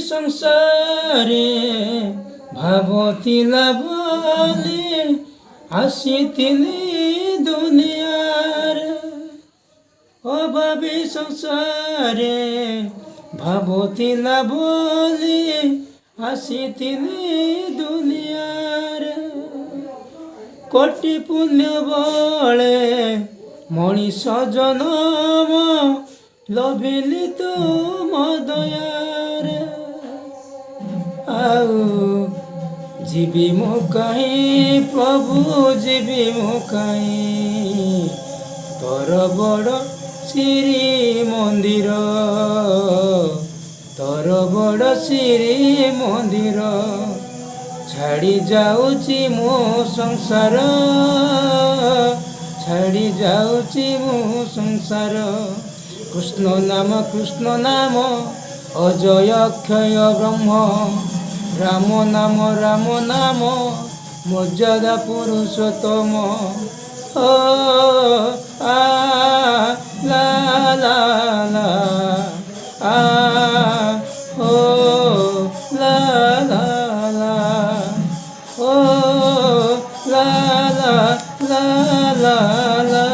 ସଂସାରେ ଭାବଥିଲା ବୋଲି ଆସିଥିଲି ଦୁନିଆରେ। ଅଭାବୀ ସଂସାରେ ଭାବଥିଲା ବୋଲି ଆସିଥିଲି ଦୁନିଆରେ। କୋଟି ପୁଣ୍ୟ ବଳେ ମଣିଷ ଜନମ ଲଭିଲି ତୁମ ଦୟାରେ। ଆଉ ଯିବି ମୁଁ କାହିଁ ପ୍ରଭୁ ଯିବି ମୁଁ କାହିଁ ତୋର ବଡ଼ ଶ୍ରୀ ମନ୍ଦିର, ତୋର ବଡ଼ ଶ୍ରୀ ମନ୍ଦିର। ଛାଡ଼ି ଯାଉଛି ମୁଁ ସଂସାର, ଛାଡ଼ି ଯାଉଛି ମୁଁ ସଂସାର। କୃଷ୍ଣ ନାମ ଅଜୟ ଅକ୍ଷୟ ବ୍ରହ୍ମ। ରାମ ନାମ ମର୍ଯ୍ୟାଦା ପୁରୁଷୋତ୍ତମ। ଓ ଆ ଲା ଲା ଲା ଆ ଓ ଲା ଲା ଲା ଓ ଲା ଲା ଲା ଲା ଲା।